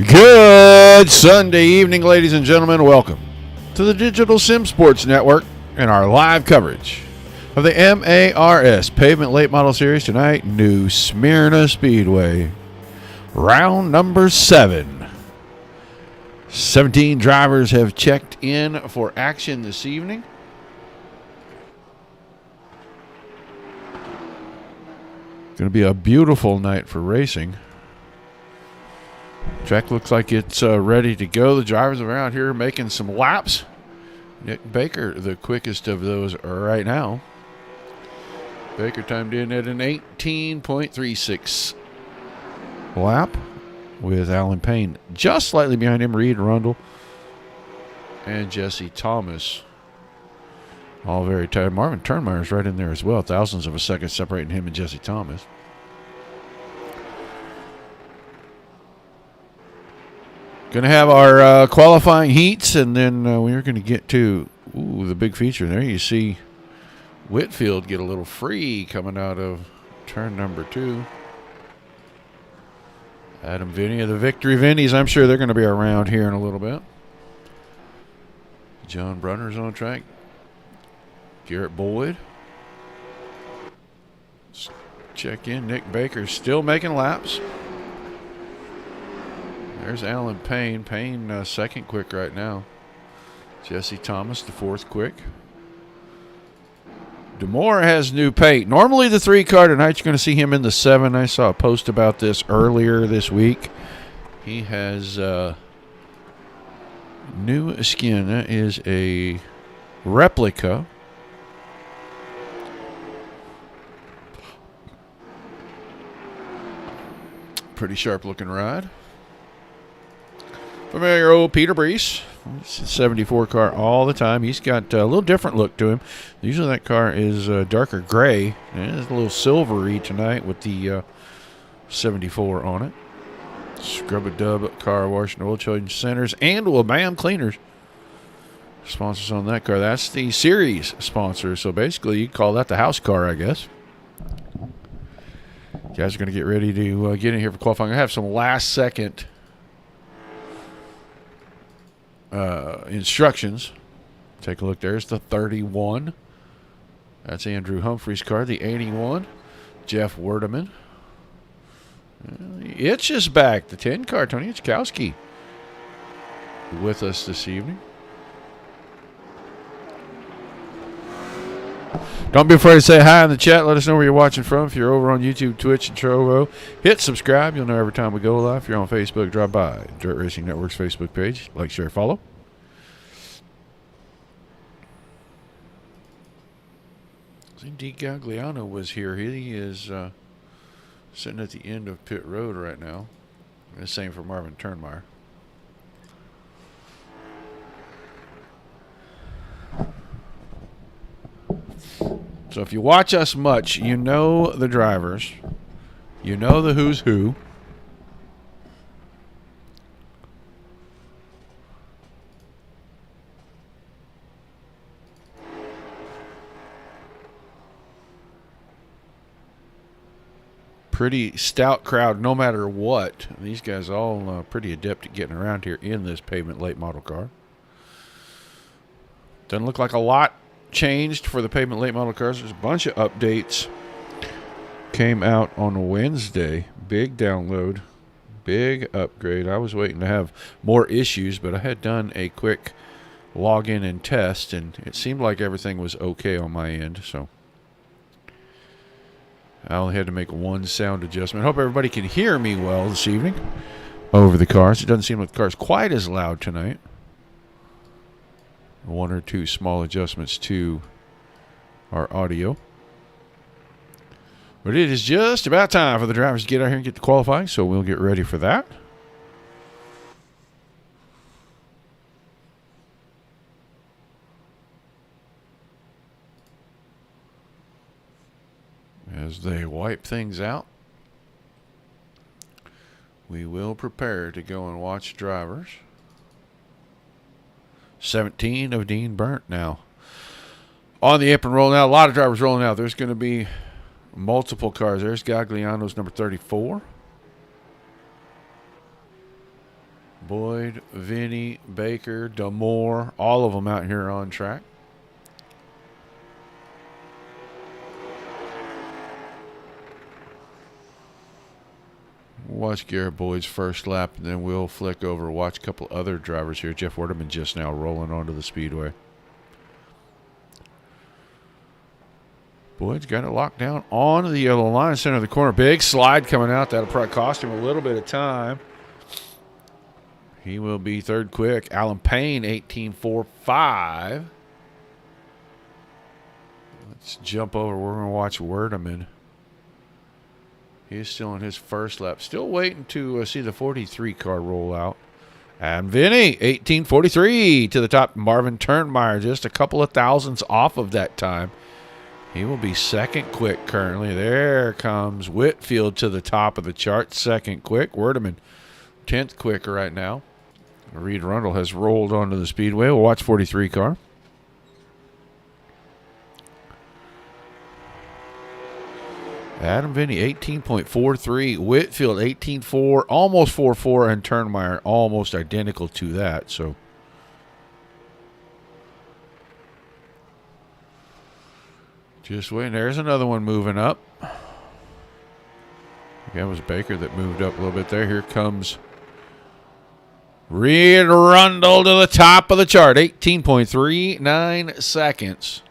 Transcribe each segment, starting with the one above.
Good Sunday evening, ladies and gentlemen. Welcome to the Digital Sim Sports Network and our live coverage of the MARS Pavement Late Model Series tonight. New Smyrna Speedway, round number 7. 17 drivers have checked in for action this evening. Going to be a beautiful night for racing. Track looks like it's ready to go. The drivers around here making some laps. Nick Baker, the quickest of those right now. Baker timed in at an 18.36 lap, with Alan Payne just slightly behind him. Reed Rundle and Jesse Thomas all very tired. Marvin Turnmeyer's right in there as well. Thousandths of a second separating him and Jesse Thomas. Going to have our qualifying heats, and then we're going to get to the big feature. There you see Whitfield get a little free coming out of turn number 2. Adam Vinny of the Victory Vinnies. I'm sure they're going to be around here in a little bit. John Brunner's on track. Garrett Boyd. Let's check in. Nick Baker's still making laps. There's Alan Payne. Payne second quick right now. Jesse Thomas the fourth quick. DeMore has new paint. Normally the 3-car tonight, you're going to see him in the 7. I saw a post about this earlier this week. He has new skin. That is a replica. Pretty sharp looking ride. Familiar old Peter Brees. It's a 74 car all the time. He's got a little different look to him. Usually that car is darker gray. And it's a little silvery tonight with the 74 on it. Scrub-a-dub car wash and oil change centers and Bam Cleaners. Sponsors on that car. That's the series sponsor. So basically you call that the house car, I guess. You guys are going to get ready to get in here for qualifying. I have some last second instructions. Take a look. There's the 31. That's Andrew Humphrey's car. The 81. Jeff Werdeman. Itch is back. The 10 car. Tony Ichkowski with us this evening. Don't be afraid to say hi in the chat. Let us know where you're watching from. If you're over on YouTube, Twitch, and Trovo, hit subscribe. You'll know every time we go live. If you're on Facebook, drop by Dirt Racing Network's Facebook page. Like, share, follow. I think D. Gagliano was here. He is sitting at the end of pit road right now. The same for Marvin Turnmeyer. So if you watch us much, you know the drivers. You know the who's who. Pretty stout crowd no matter what. These guys all pretty adept at getting around here in this Pavement late model car. Doesn't look like a lot changed for the Pavement late model cars. There's a bunch of updates came out on Wednesday. Big download, big upgrade. I was waiting to have more issues, but I had done a quick login and test, and it seemed like everything was okay on my end. So I only had to make one sound adjustment. I hope everybody can hear me well this evening over the cars. It doesn't seem like the car's quite as loud tonight. One or two small adjustments to our audio. But it is just about time for the drivers to get out here and get to qualifying, so we'll get ready for that. As they wipe things out, we will prepare to go and watch drivers. 17 of Dean Burnt now on the apron rolling out. A lot of drivers rolling out. There's going to be multiple cars. There's Gagliano's number 34. Boyd, Vinny, Baker, Damore, all of them out here on track. Watch Garrett Boyd's first lap, and then we'll flick over, watch a couple other drivers here. Jeff Werdeman just now rolling onto the speedway. Boyd's got it locked down on the yellow line, center of the corner. Big slide coming out. That'll probably cost him a little bit of time. He will be third quick. Alan Payne, 18.45. Let's jump over. We're going to watch Werdeman. He's still in his first lap. Still waiting to see the 43 car roll out. And Vinny, 18.43 to the top. Marvin Turnmeyer, just a couple of thousandths off of that time. He will be second quick currently. There comes Whitfield to the top of the chart. Second quick. Werdeman, 10th quick right now. Reed Rundle has rolled onto the speedway. We'll watch 43 car. Adam Vinny, 18.43. Whitfield, 18.4, almost 4.4, and Turnmeyer almost identical to that. So, just waiting. There's another one moving up. That was Baker that moved up a little bit there. Here comes Reed Rundle to the top of the chart, 18.39 seconds.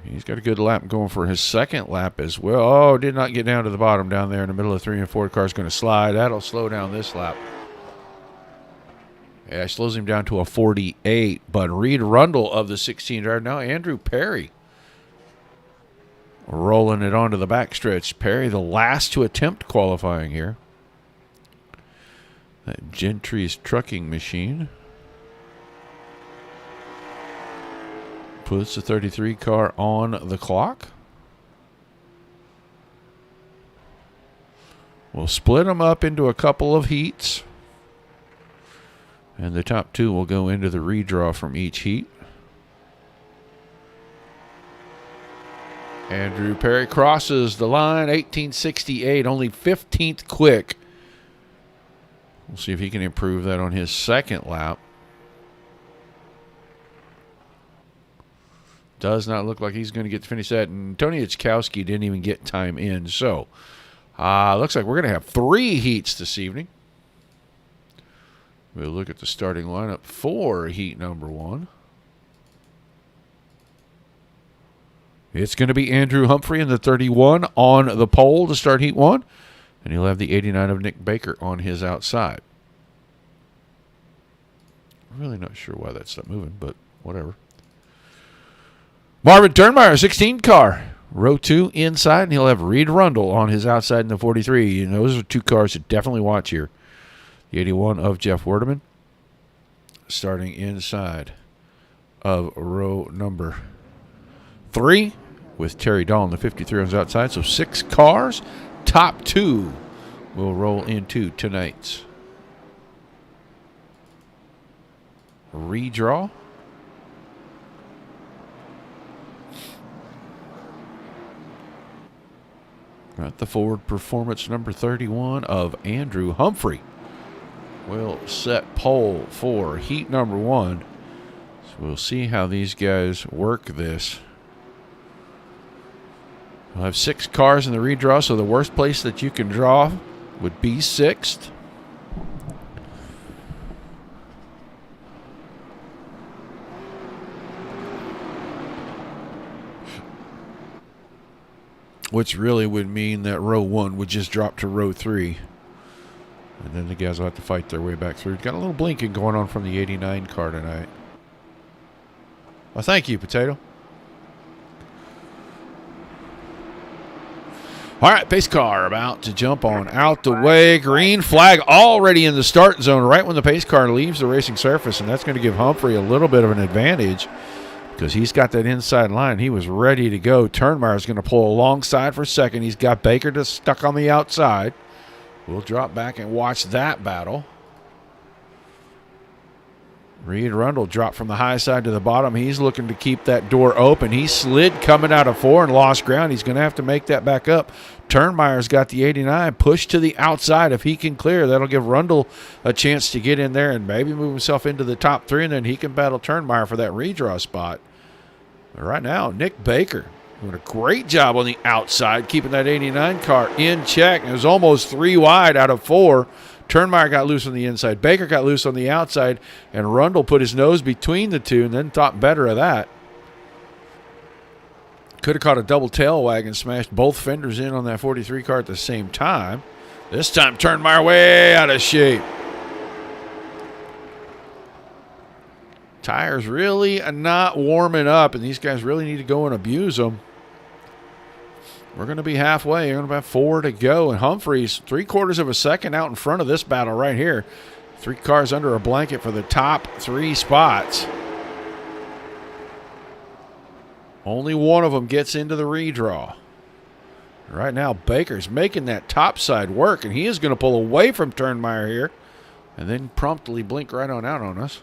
He's got a good lap going for his second lap as well. Oh, did not get down to the bottom down there in the middle of 3 and 4. Car's going to slide. That'll slow down this lap. Yeah, it slows him down to a 48. But Reed Rundle of the 16 driver. Now Andrew Perry rolling it onto the backstretch. Perry, the last to attempt qualifying here. That Gentry's trucking machine. Puts the 33 car on the clock. We'll split them up into a couple of heats. And the top two will go into the redraw from each heat. Andrew Perry crosses the line, 18.68, only 15th quick. We'll see if he can improve that on his second lap. Does not look like he's going to get to finish that. And Tony Ichkowski didn't even get time in. So, looks like we're going to have 3 heats this evening. We'll look at the starting lineup for heat number 1. It's going to be Andrew Humphrey in the 31 on the pole to start heat 1. And he'll have the 89 of Nick Baker on his outside. I'm really not sure why that's not moving, but whatever. Marvin Turnmeyer, 16 car. Row 2 inside, and he'll have Reed Rundle on his outside in the 43. And those are 2 cars to definitely watch here. The 81 of Jeff Werdeman starting inside of row number 3 with Terry Dahl in the 53 on his outside. So 6 cars. Top 2 will roll into tonight's redraw. Got the forward performance number 31 of Andrew Humphrey. Will set pole for heat number 1. So we'll see how these guys work this. We'll have 6 cars in the redraw, so the worst place that you can draw would be 6th. Which really would mean that row 1 would just drop to row 3. And then the guys will have to fight their way back through. Got a little blinking going on from the 89 car tonight. Well, thank you, Potato. All right, pace car about to jump on out the way. Green flag already in the start zone right when the pace car leaves the racing surface, and that's going to give Humphrey a little bit of an advantage because he's got that inside line. He was ready to go. Turnmeyer's going to pull alongside for second. He's got Baker just stuck on the outside. We'll drop back and watch that battle. Reed Rundle dropped from the high side to the bottom. He's looking to keep that door open. He slid coming out of 4 and lost ground. He's going to have to make that back up. Turnmeyer's got the 89. Push to the outside. If he can clear, that'll give Rundle a chance to get in there and maybe move himself into the top 3, and then he can battle Turnmeyer for that redraw spot. But right now, Nick Baker doing a great job on the outside, keeping that 89 car in check. It was almost 3 wide out of 4. Turnmeyer got loose on the inside. Baker got loose on the outside, and Rundle put his nose between the two and then thought better of that. Could have caught a double tail wagon, smashed both fenders in on that 43 car at the same time. This time, Turnmeyer way out of shape. Tires really not warming up, and these guys really need to go and abuse them. We're going to be halfway. You're going to have 4 to go. And Humphreys, 3/4 of a second out in front of this battle right here. 3 cars under a blanket for the top 3 spots. Only one of them gets into the redraw. Right now, Baker's making that top side work, and he is going to pull away from Turnmeyer here and then promptly blink right on out on us.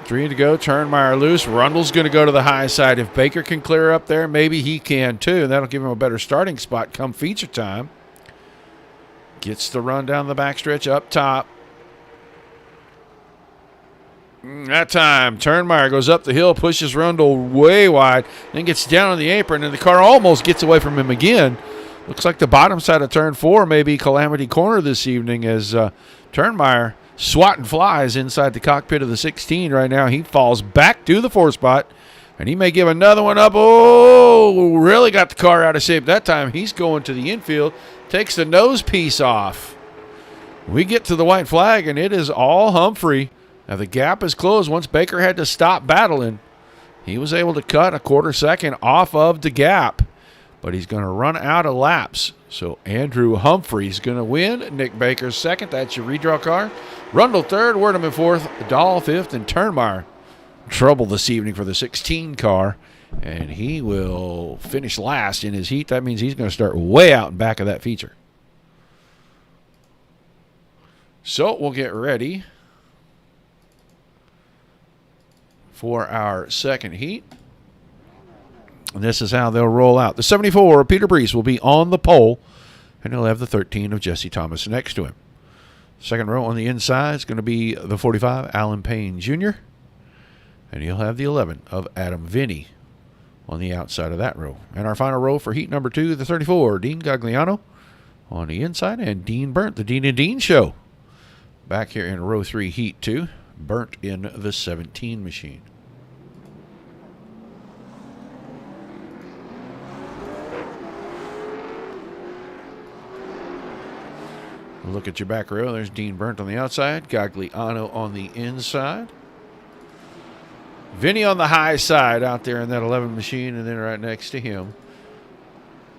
3 to go. Turnmeyer loose. Rundle's going to go to the high side. If Baker can clear up there, maybe he can too. That'll give him a better starting spot come feature time. Gets the run down the backstretch up top. That time, Turnmeyer goes up the hill, pushes Rundle way wide, then gets down on the apron, and the car almost gets away from him again. Looks like the bottom side of turn 4 may be Calamity Corner this evening as Turnmeyer swatting flies inside the cockpit of the 16 right now. He falls back to the 4 spot, and he may give another one up. Oh, really got the car out of shape that time. He's going to the infield, takes the nose piece off. We get to the white flag, and it is all Humphrey. Now, the gap is closed. Once Baker had to stop battling, he was able to cut a 1/4 second off of the gap, but he's going to run out of laps. So Andrew Humphrey's going to win. Nick Baker's second. That's your redraw car. Rundle third, Werdeman fourth, Dahl fifth, and Turnmeyer trouble this evening for the 16 car, and he will finish last in his heat. That means he's going to start way out in back of that feature. So we'll get ready for our second heat. And this is how they'll roll out. The 74 of Peter Brees will be on the pole, and he'll have the 13 of Jesse Thomas next to him. Second row on the inside is going to be the 45, Alan Payne Jr., and he'll have the 11 of Adam Vinny on the outside of that row. And our final row for heat number 2, the 34, Dean Gagliano on the inside, and Dean Burnt, the Dean and Dean Show. Back here in row 3, heat 2, Burnt in the 17 machine. Look at your back row. There's Dean Burnt on the outside, Gagliano on the inside. Vinny on the high side out there in that 11 machine, and then right next to him,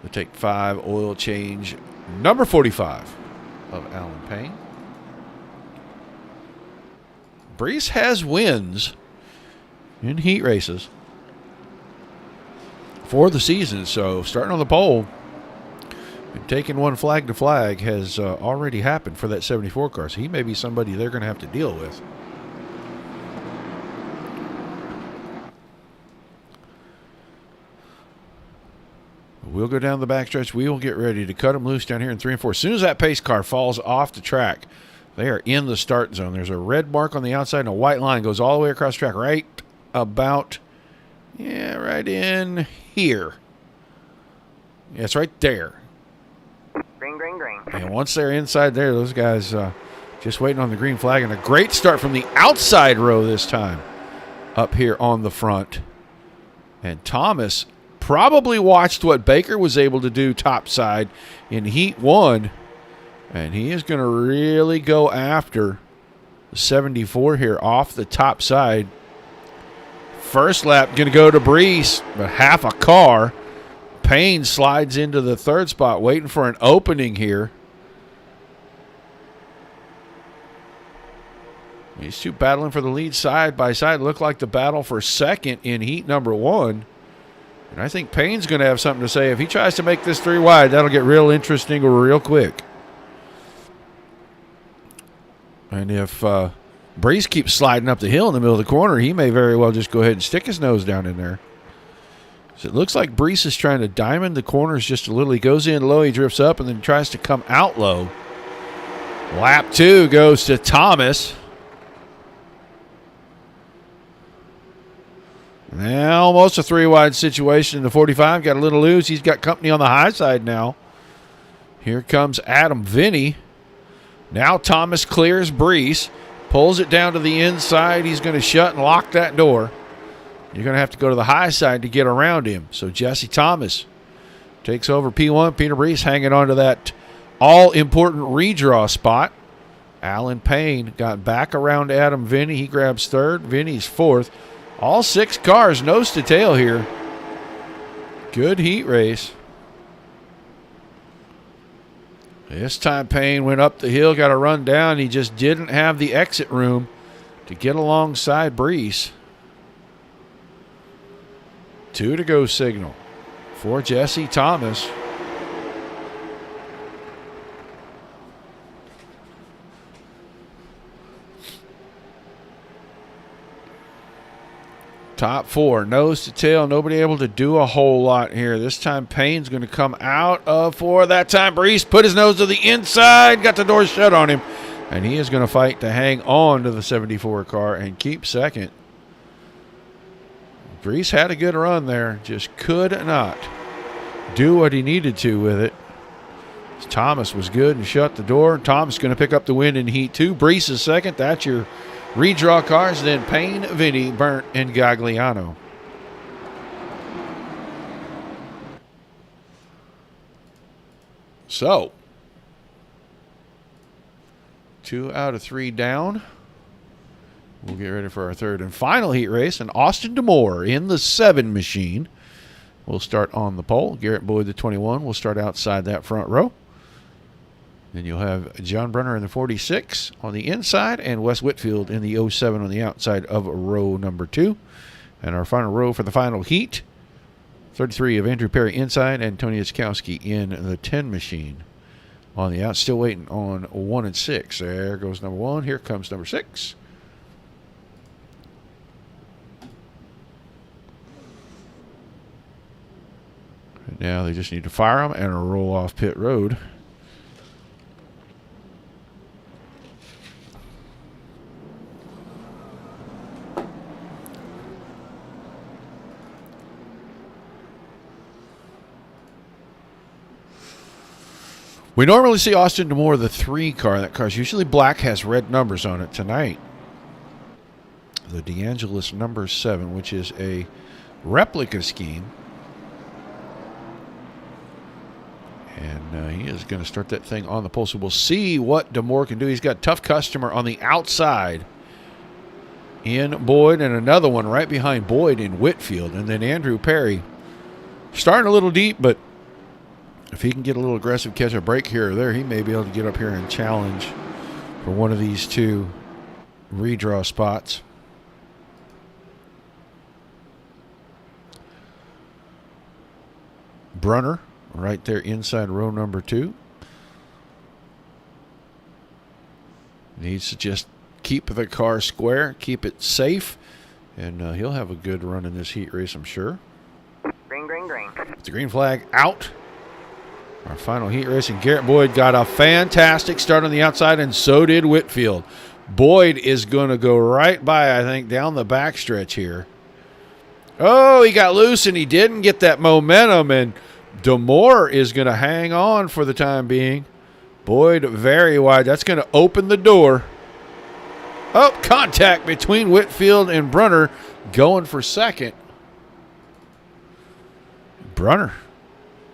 the Take 5 oil change, number 45 of Alan Payne. Brees has wins in heat races for the season, so starting on the pole and taking one flag to flag has already happened for that 74 car, so he may be somebody they're going to have to deal with. We'll go down the backstretch. We will get ready to cut them loose down here in 3 and 4. As soon as that pace car falls off the track, they are in the start zone. There's a red mark on the outside and a white line goes all the way across the track right about, right in here. Yeah, it's right there. Green, green, green. And once they're inside there, those guys just waiting on the green flag. And a great start from the outside row this time up here on the front. And Thomas probably watched what Baker was able to do topside in heat 1. And he is going to really go after the 74 here off the top side. First lap going to go to Brees, but half a car. Payne slides into the third spot, waiting for an opening here. These two battling for the lead side by side. Look like the battle for second in heat number 1. And I think Payne's going to have something to say. If he tries to make this 3 wide, that'll get real interesting real quick. And if Brees keeps sliding up the hill in the middle of the corner, he may very well just go ahead and stick his nose down in there. So it looks like Brees is trying to diamond the corners just a little. He goes in low, he drifts up, and then tries to come out low. Lap 2 goes to Thomas. Now almost a 3-wide situation in the 45. Got a little loose. He's got company on the high side now. Here comes Adam Vinny. Now Thomas clears Brees. Pulls it down to the inside. He's going to shut and lock that door. You're going to have to go to the high side to get around him. So Jesse Thomas takes over P1. Peter Brees hanging on to that all-important redraw spot. Alan Payne got back around Adam Vinny. He grabs third. Vinny's fourth. All 6 cars nose to tail here. Good heat race. This time Payne went up the hill, got a run down. He just didn't have the exit room to get alongside Brees. 2 to go signal for Jesse Thomas. Top 4, nose to tail. Nobody able to do a whole lot here. This time Payne's going to come out of 4. That time Brees put his nose to the inside, got the door shut on him, and he is going to fight to hang on to the 74 car and keep second. Brees had a good run there, just could not do what he needed to with it. Thomas was good and shut the door. Thomas going to pick up the win in heat 2. Brees is second. That's your redraw cars, then Payne, Vinny, Burnt, and Gagliano. So, 2 out of 3 down. We'll get ready for our third and final heat race. And Austin D'Amore in the 7 machine will start on the pole. Garrett Boyd, the 21, will start outside that front row. Then you'll have John Brunner in the 46 on the inside and Wes Whitfield in the 07 on the outside of row number 2. And our final row for the final heat, 33 of Andrew Perry inside and Tony Iskowski in the 10 machine on the out. Still waiting on 1 and 6. There goes number 1. Here comes number 6. And now they just need to fire them and roll off pit road. We normally see Austin D'Amore, the 3 car. That car's usually black, has red numbers on it. Tonight, the DeAngelis number 7, which is a replica scheme. And he is going to start that thing on the pole. So we'll see what D'Amore can do. He's got a tough customer on the outside in Boyd and another one right behind Boyd in Whitfield. And then Andrew Perry starting a little deep, but if he can get a little aggressive, catch a break here or there, he may be able to get up here and challenge for one of these 2 redraw spots. Brunner right there inside row number 2. Needs to just keep the car square, keep it safe, and he'll have a good run in this heat race, I'm sure. Green, green, green. With the green flag out. Our final heat race, and Garrett Boyd got a fantastic start on the outside, and so did Whitfield. Boyd is going to go right by, I think, down the backstretch here. Oh, he got loose, and he didn't get that momentum, and D'Amore is going to hang on for the time being. Boyd very wide. That's going to open the door. Oh, contact between Whitfield and Brunner going for second. Brunner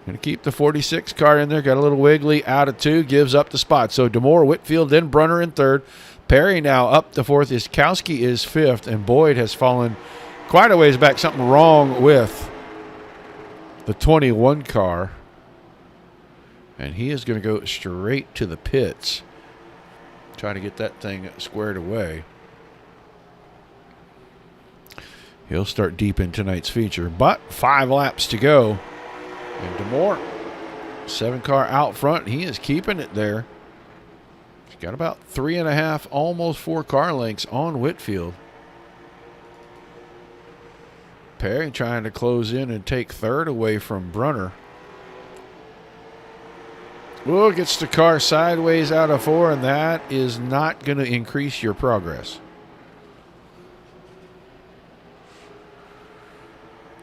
going to keep the 46 car in there. Got a little wiggly out of 2. Gives up the spot. So D'Amore, Whitfield, then Brunner in third. Perry now up to 4th. Iskowski is 5th. And Boyd has fallen quite a ways back. Something wrong with the 21 car. And he is going to go straight to the pits. Trying to get that thing squared away. He'll start deep in tonight's feature. But 5 laps to go. And DeMore, 7 car out front. He is keeping it there. He's got about 3.5, almost 4 car lengths on Whitfield. Perry trying to close in and take third away from Brunner. Well, gets the car sideways out of 4, and that is not going to increase your progress.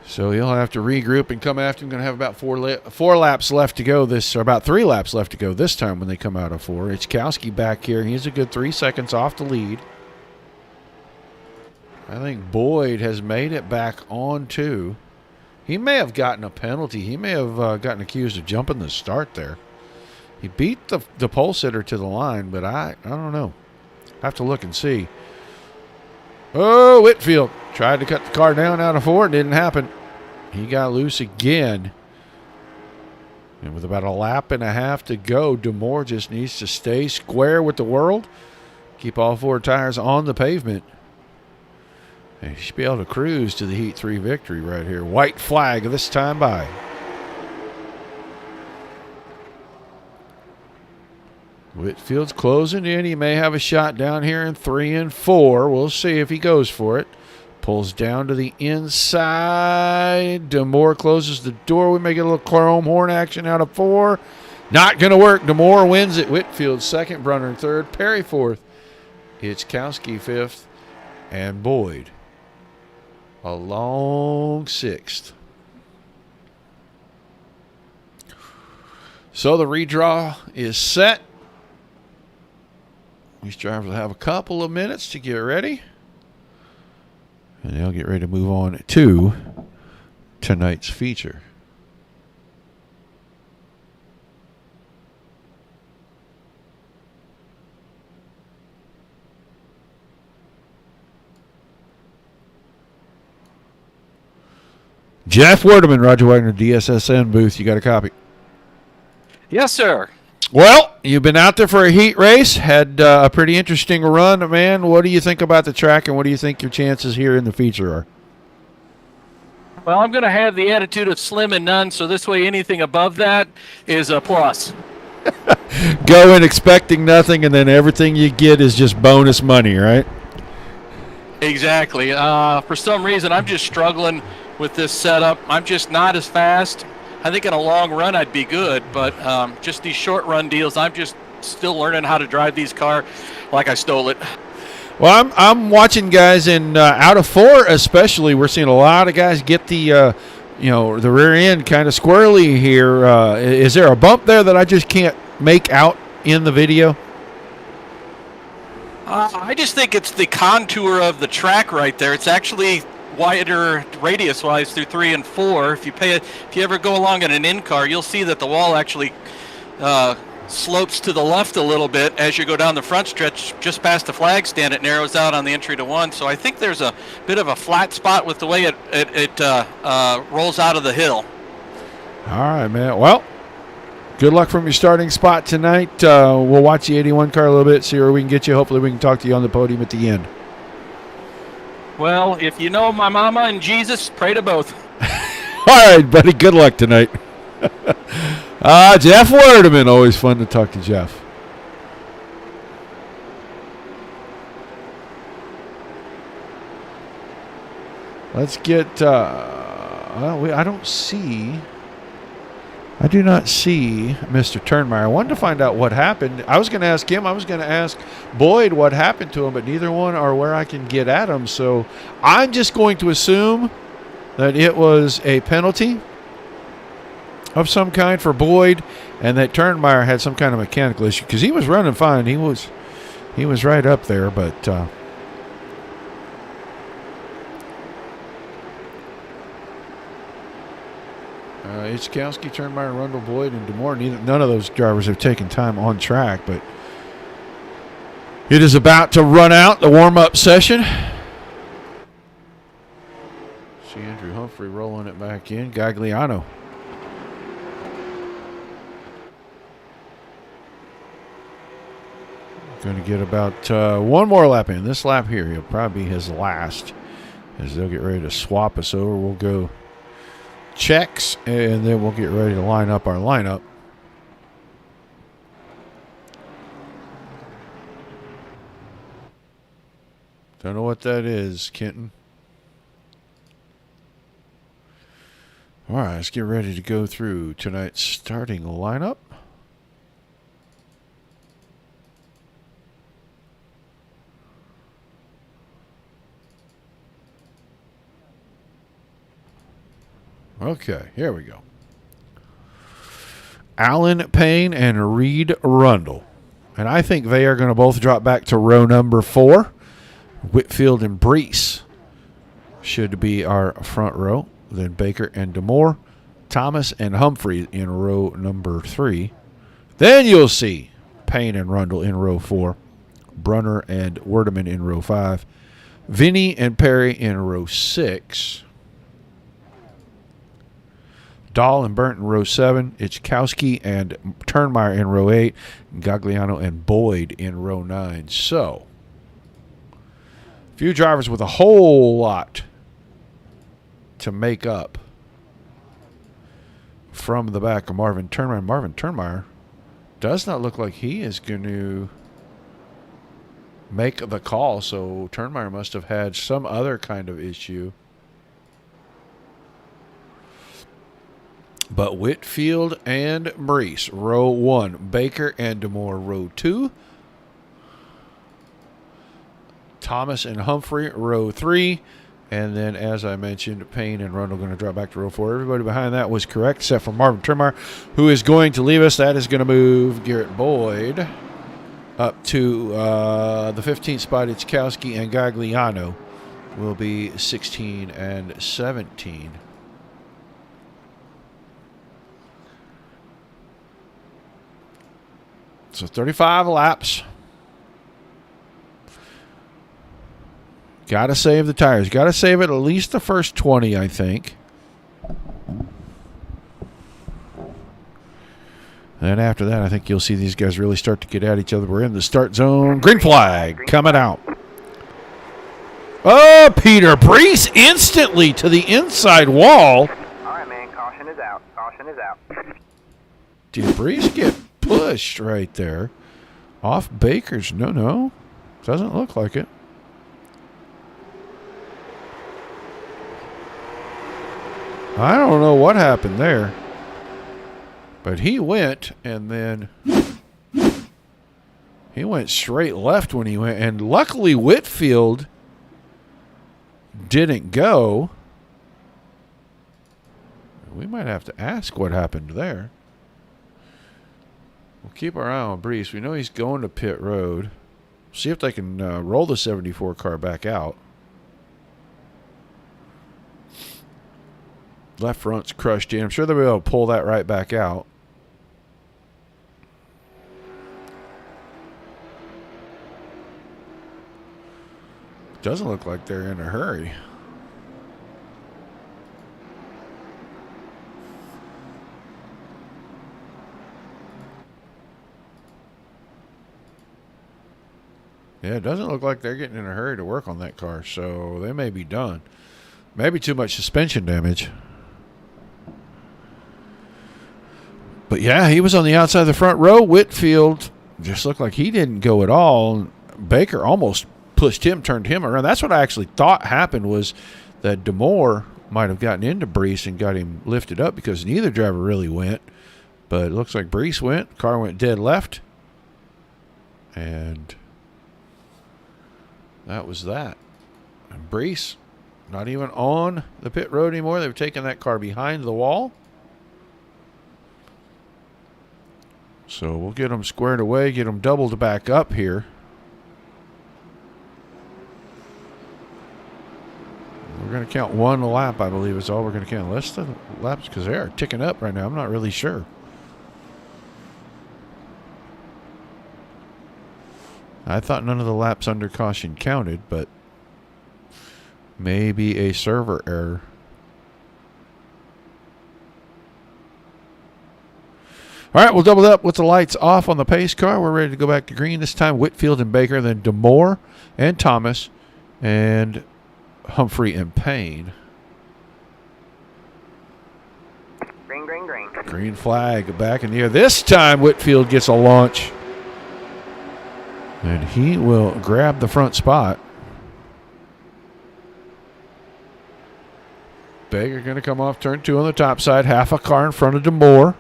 So he'll have to regroup and come after him. Going to have about 4 laps left to go or about 3 laps left to go this time when they come out of 4. Ichkowski back here. He's a good 3 seconds off the lead. I think Boyd has made it back on 2. He may have gotten a penalty. He may have gotten accused of jumping the start there. He beat the pole sitter to the line, but I don't know. I have to look and see. Oh, Whitfield tried to cut the car down out of 4. It didn't happen. He got loose again. And with about 1.5 laps to go, DeMore just needs to stay square with the world. Keep all 4 tires on the pavement. And he should be able to cruise to the Heat 3 victory right here. White flag this time by. Whitfield's closing in. He may have a shot down here in 3 and 4. We'll see if he goes for it. Pulls down to the inside. DeMore closes the door. We may get a little chrome horn action out of 4. Not going to work. DeMore wins it. Whitfield second. Brunner third. Perry fourth. Ichkowski fifth. And Boyd a long 6th. So the redraw is set. These drivers will have a couple of minutes to get ready. And they'll get ready to move on to tonight's feature. Jeff Werdeman, Roger Wagner, DSSN booth. You got a copy? Yes, sir. Well, you've been out there for a heat race, had a pretty interesting run, man. What do you think about the track, and what do you think your chances here in the feature are? Well, I'm going to have the attitude of slim and none, so this way anything above that is a plus. Go in expecting nothing, and then everything you get is just bonus money, right? Exactly. For some reason, I'm just struggling with this setup. I'm just not as fast. I think in a long run I'd be good, but just these short run deals, I'm just still learning how to drive these cars like I stole it. Well, I'm watching guys in out of 4 especially. We're seeing a lot of guys get the the rear end kind of squirrely here. Is there a bump there that I just can't make out in the video? I just think it's the contour of the track right there. It's actually wider radius-wise through 3 and 4. If you ever go along in an in-car, you'll see that the wall actually slopes to the left a little bit as you go down the front stretch. Just past the flag stand, it narrows out on the entry to 1. So I think there's a bit of a flat spot with the way it rolls out of the hill. All right, man. Well, good luck from your starting spot tonight. We'll watch the 81 car a little bit, see where we can get you. Hopefully we can talk to you on the podium at the end. Well, if you know my mama and Jesus, pray to both. All right, buddy. Good luck tonight. Jeff Werdeman. Always fun to talk to Jeff. Let's get I do not see Mr. Turnmeyer. I wanted to find out what happened. I was going to ask him. I was going to ask Boyd what happened to him, but neither one are where I can get at him. So I'm just going to assume that it was a penalty of some kind for Boyd, and that Turnmeyer had some kind of mechanical issue because he was running fine. He was right up there, but Ichkowski, Turnmeyer, Rundle, Boyd, and DeMore. None of those drivers have taken time on track, but it is about to run out, the warm-up session. See Andrew Humphrey rolling it back in. Gagliano Going to get about one more lap in. This lap here, he'll probably be his last, as they'll get ready to swap us over. We'll go checks, and then we'll get ready to line up our lineup. Don't know what that is, Kenton. All right, let's get ready to go through tonight's starting lineup. Okay, here we go. Allen Payne and Reed Rundle. And I think they are going to both drop back to row number 4. Whitfield and Brees should be our front row. Then Baker and DeMoore. Thomas and Humphrey in row number 3. Then you'll see Payne and Rundle in row 4. Brunner and Werdeman in row 5. Vinny and Perry in row 6. Dahl and Burnt in row 7. Ichkowski and Turnmeyer in row 8. Gagliano and Boyd in row 9. So, a few drivers with a whole lot to make up from the back of Marvin Turnmeyer. Marvin Turnmeyer does not look like he is going to make the call, so Turnmeyer must have had some other kind of issue. But Whitfield and Brees, row 1. Baker and DeMoore, row 2. Thomas and Humphrey, row 3. And then, as I mentioned, Payne and Rundle going to drop back to row 4. Everybody behind that was correct, except for Marvin Turnmeyer, who is going to leave us. That is going to move Garrett Boyd up to the 15th spot. Ichkowski and Gagliano will be 16 and 17. So 35 laps. Got to save the tires. Got to save it at least the first 20, I think. And after that, I think you'll see these guys really start to get at each other. We're in the start zone. Green flag coming out. Oh, Peter Brees instantly to the inside wall. All right, man. Caution is out. Caution is out. Did Brees get pushed right there? Off Baker's. No. Doesn't look like it. I don't know what happened there. But he went, and then he went straight left when he went. And luckily Whitfield didn't go. We might have to ask what happened there. We'll keep our eye on Brees. We know he's going to pit road. See if they can roll the 74 car back out. Left front's crushed in. I'm sure they'll be able to pull that right back out. Doesn't look like they're in a hurry. Yeah, it doesn't look like they're getting in a hurry to work on that car, so they may be done. Maybe too much suspension damage. But yeah, he was on the outside of the front row. Whitfield just looked like he didn't go at all. Baker almost pushed him, turned him around. That's what I actually thought happened, was that DeMoore might have gotten into Brees and got him lifted up, because neither driver really went. But it looks like Brees went. Car went dead left. And that was that. And Brees not even on the pit road anymore. They've taken that car behind the wall. So we'll get them squared away, get them doubled back up here. We're going to count one lap, I believe, is all we're going to count. Less the laps, because they are ticking up right now. I'm not really sure. I thought none of the laps under caution counted, but maybe a server error. All right, we'll double up with the lights off on the pace car. We're ready to go back to green. This time Whitfield and Baker, then DeMoore and Thomas and Humphrey and Payne. Green, green, green. Green flag back in the air. This time Whitfield gets a launch. And he will grab the front spot. Baker going to come off turn 2 on the top side. Half a car in front of DeMoore.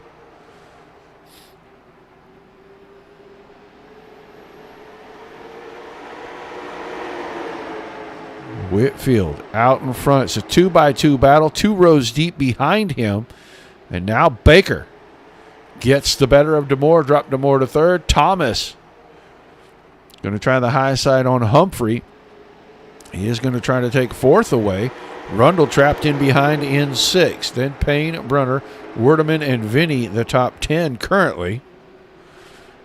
Whitfield out in front. It's a 2x2 battle. 2 rows deep behind him. And now Baker gets the better of DeMoore. Drop DeMoore to third. Thomas going to try the high side on Humphrey. He is going to try to take fourth away. Rundle trapped in behind in 6th. Then Payne, Brunner, Werdeman, and Vinny, the top 10 currently.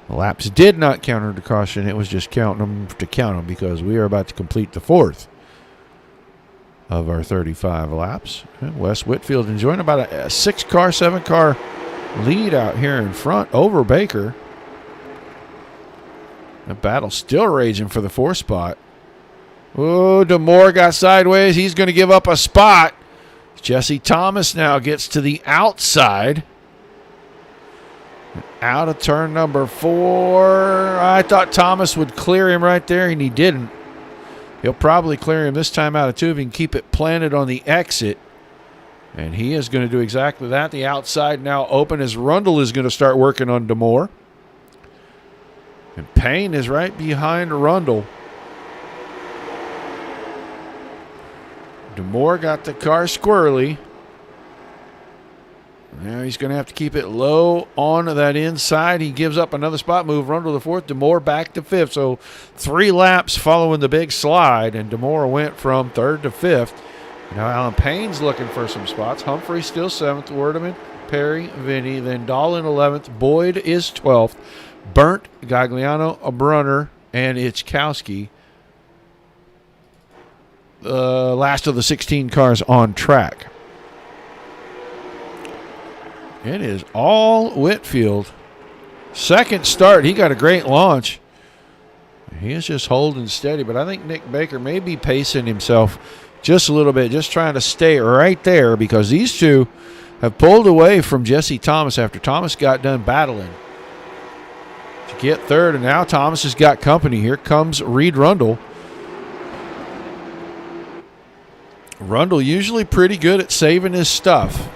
The laps did not count under caution. It was just counting them to count them because we are about to complete the 4th of our 35 laps. And Wes Whitfield enjoying about a 6-car, 7-car lead out here in front over Baker. The battle still raging for the 4th spot. Oh, DeMoore got sideways. He's going to give up a spot. Jesse Thomas now gets to the outside. Out of turn number 4. I thought Thomas would clear him right there, and he didn't. He'll probably clear him this time out of 2 if he can keep it planted on the exit. And he is going to do exactly that. The outside now open as Rundle is going to start working on DeMoore. And Payne is right behind Rundle. DeMoore got the car squirrely. Now he's going to have to keep it low on that inside. He gives up another spot move. Rundle to 4th. DeMoore back to 5th. So 3 laps following the big slide. And DeMoore went from 3rd to 5th. Now Alan Payne's looking for some spots. Humphrey still 7th. Werdeman, Perry, Vinny. Then Dahlin 11th. Boyd is 12th. Burnt, Gagliano, Brunner, and Ichkowski. The last of the 16 cars on track. It is all Whitfield. Second start, he got a great launch. He is just holding steady, but I think Nick Baker may be pacing himself just a little bit, just trying to stay right there because these two have pulled away from Jesse Thomas after Thomas got done battling to get 3rd, and now Thomas has got company. Here comes Reed Rundle. Rundle usually pretty good at saving his stuff.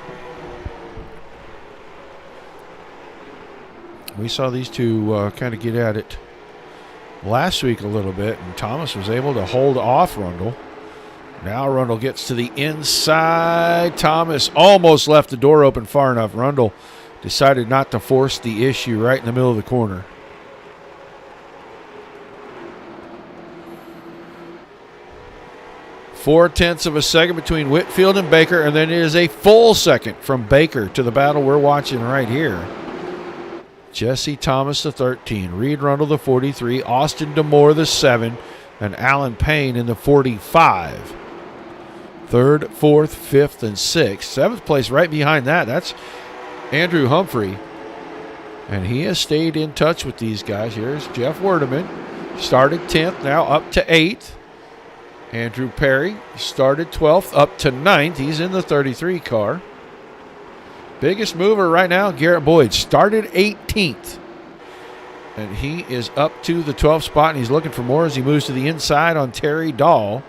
We saw these two kind of get at it last week a little bit, and Thomas was able to hold off Rundle. Now Rundle gets to the inside. Thomas almost left the door open far enough. Rundle decided not to force the issue right in the middle of the corner. Four-tenths of a second between Whitfield and Baker, and then it is a full second from Baker to the battle we're watching right here. Jesse Thomas, the 13. Reed Rundle, the 43. Austin DeMoore, the 7. And Alan Payne in the 45. 3rd, 4th, 5th, and 6th. 7th place right behind that. That's Andrew Humphrey. And he has stayed in touch with these guys. Here's Jeff Werdeman. Started 10th, now up to 8th. Andrew Perry started 12th, up to 9th. He's in the 33 car. Biggest mover right now, Garrett Boyd. Started 18th. And he is up to the 12th spot, and he's looking for more as he moves to the inside on Terry Dahl.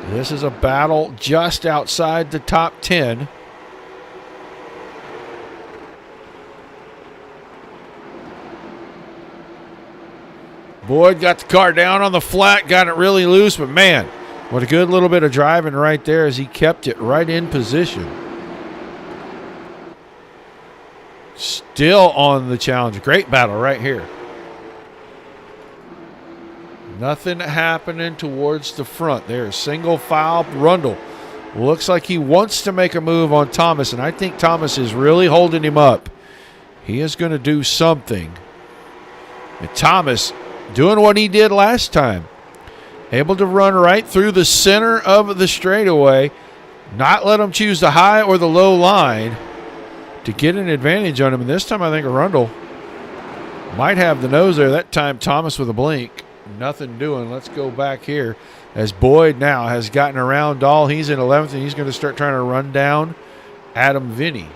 This is a battle just outside the top 10. Boyd got the car down on the flat, got it really loose, but man, what a good little bit of driving right there as he kept it right in position. Still on the challenge. Great battle right here. Nothing happening towards the front. There's single file. Rundle looks like he wants to make a move on Thomas, and I think Thomas is really holding him up. He is going to do something. And Thomas doing what he did last time. Able to run right through the center of the straightaway. Not let him choose the high or the low line. to get an advantage on him. And this time I think Arundel might have the nose there. That time Thomas with a blink. Nothing doing. Let's go back here as Boyd now has gotten around Dahl. He's in 11th, and he's going to start trying to run down Adam Vinny.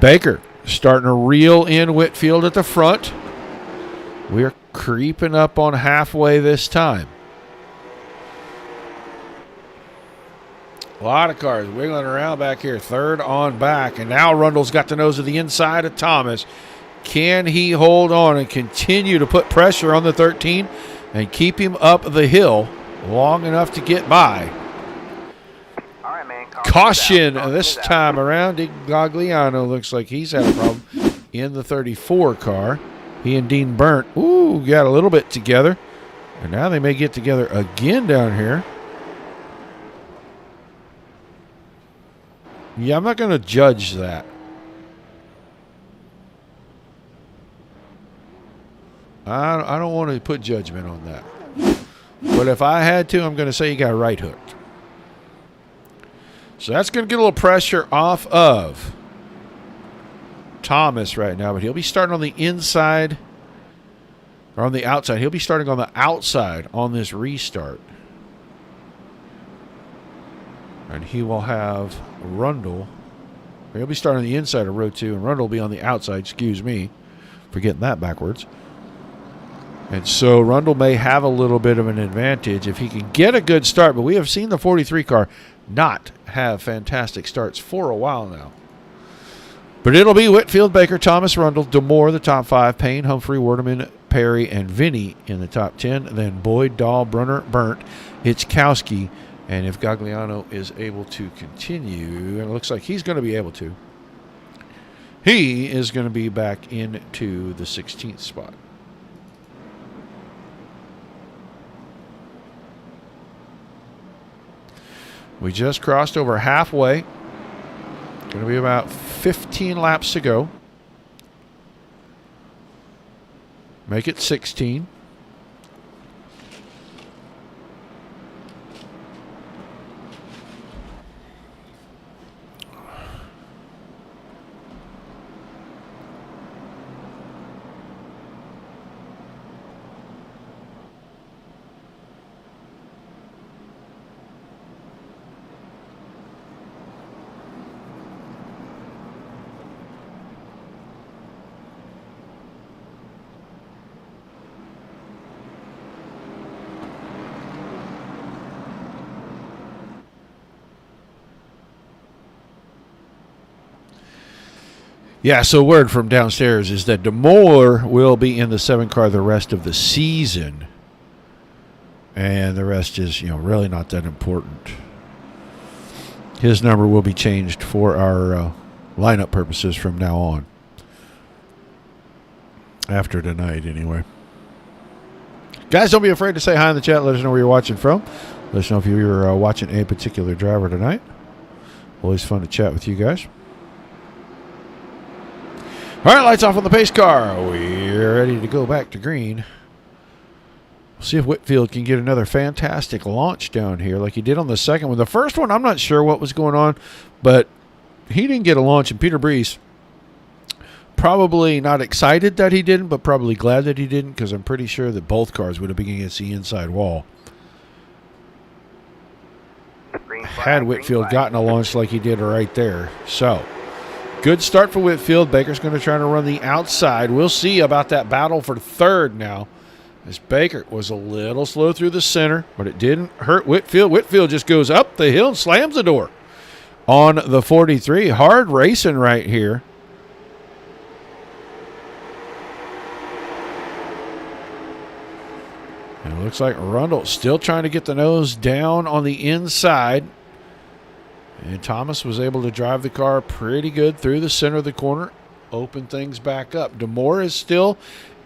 Baker starting to reel in Whitfield at the front. We're creeping up on halfway this time. A lot of cars wiggling around back here. Third on back. And now Rundle's got the nose of the inside of Thomas. Can he hold on and continue to put pressure on the 13 and keep him up the hill long enough to get by? All right, man. Caution this time around. Gagliano looks like he's had a problem in the 34 car. He and Dean Burnt, got a little bit together. And now they may get together again down here. Yeah, I'm not going to judge that. I don't want to put judgment on that. But if I had to, I'm going to say he got right hooked. So that's going to get a little pressure off of Thomas right now, but he'll be starting on the inside or on the outside. He'll be starting on the outside on this restart. And he will have Rundle. He'll be starting on the inside of row 2, and Rundle will be on the outside. Excuse me for getting that backwards. And so Rundle may have a little bit of an advantage if he can get a good start. But we have seen the 43 car not have fantastic starts for a while now. But it'll be Whitfield, Baker, Thomas, Rundle, DeMoore, the top 5, Payne, Humphrey, Werdeman, Perry, and Vinny in the top 10. Then Boyd, Dahl, Brunner, Burnt, Itzkowski. And if Gagliano is able to continue, and it looks like he's going to be able to, he is going to be back into the 16th spot. We just crossed over halfway. Going to be about 15 laps to go. Make it 16. Yeah, so word from downstairs is that DeMoore will be in the 7 car the rest of the season. And the rest is, really not that important. His number will be changed for our lineup purposes from now on. After tonight, anyway. Guys, don't be afraid to say hi in the chat. Let us know where you're watching from. Let us know if you're watching a particular driver tonight. Always fun to chat with you guys. All right, lights off on the pace car. We're ready to go back to green. We'll see if Whitfield can get another fantastic launch down here like he did on the second one. The first one, I'm not sure what was going on, but he didn't get a launch. And Peter Brees, probably not excited that he didn't, but probably glad that he didn't, because I'm pretty sure that both cars would have been against the inside wall. Had Whitfield gotten a launch like he did right there. So, good start for Whitfield. Baker's going to try to run the outside. We'll see about that battle for third now, as Baker was a little slow through the center, but it didn't hurt Whitfield. Whitfield just goes up the hill and slams the door on the 43. Hard racing right here. And it looks like Rundle still trying to get the nose down on the inside. And Thomas was able to drive the car pretty good through the center of the corner, open things back up. DeMoore is still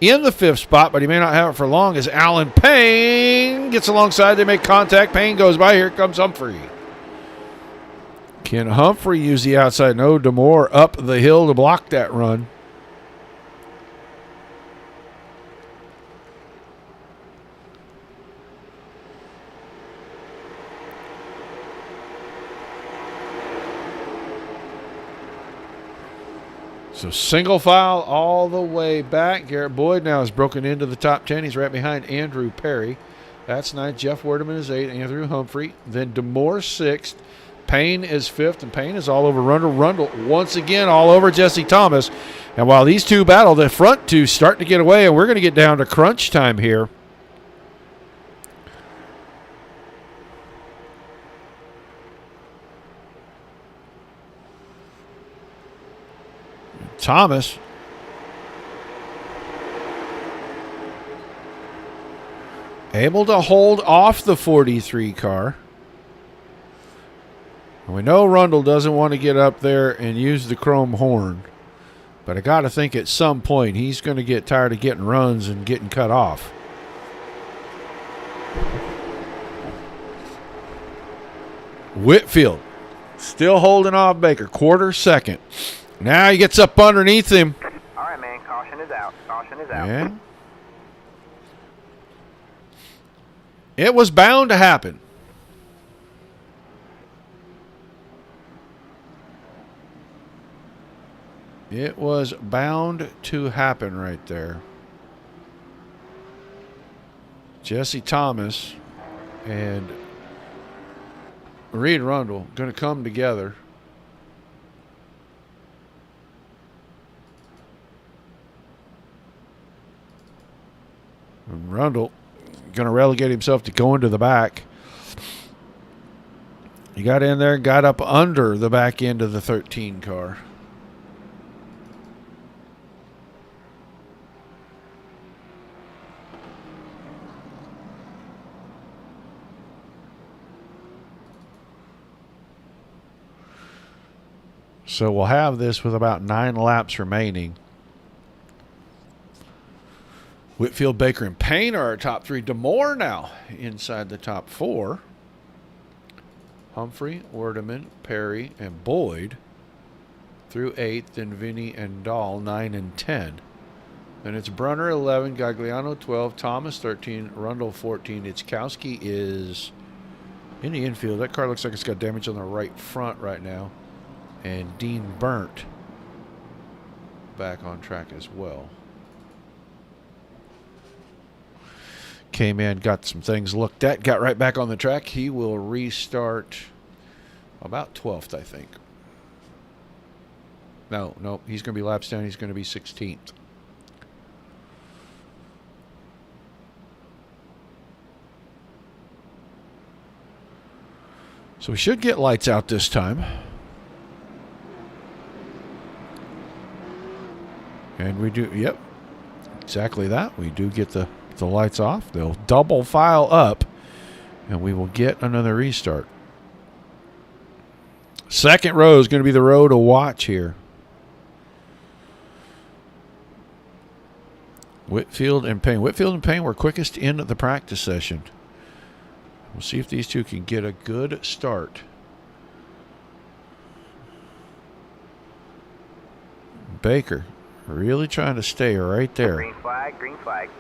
in the 5th spot, but he may not have it for long as Alan Payne gets alongside. They make contact. Payne goes by. Here comes Humphrey. Can Humphrey use the outside? No, DeMoore up the hill to block that run. So single file all the way back. Garrett Boyd now has broken into the top 10. He's right behind Andrew Perry. That's 9th. Jeff Werdeman is 8th. Andrew Humphrey. Then DeMoore 6th. Payne is 5th, and Payne is all over Rundle. Rundle once again all over Jesse Thomas. And while these two battle, the front two starting to get away, and we're going to get down to crunch time here. Thomas able to hold off the 43 car. And we know Rundle doesn't want to get up there and use the chrome horn. But I got to think at some point he's going to get tired of getting runs and getting cut off. Whitfield still holding off Baker. Quarter second. Now he gets up underneath him. All right, man. Caution is out. Caution is out. Yeah. It was bound to happen. It was bound to happen right there. Jesse Thomas and Reed Rundle going to come together. And Rundle going to relegate himself to going to the back. He got in there and got up under the back end of the 13 car. So we'll have this with about 9 laps remaining. Whitfield, Baker, and Payne are our top 3. DeMoore now inside the top 4. Humphrey, Werdeman, Perry, and Boyd through 8th, and Vinny and Dahl 9 and 10. Then it's Brunner 11, Gagliano 12, Thomas 13, Rundle 14. Itzkowski is in the infield. That car looks like it's got damage on the right front right now. And Dean Burnt back on track as well. Came in, got some things looked at, got right back on the track. He will restart about 12th, I think. No, he's going to be laps down. He's going to be 16th. So we should get lights out this time. And we do, yep, exactly that. We do get the lights off. They'll double file up, and we will get another restart. Second row is going to be the row to watch here. Whitfield and Payne. Whitfield and Payne were quickest in the practice session. We'll see if these two can get a good start. Baker really trying to stay right there. Green flag, green flag.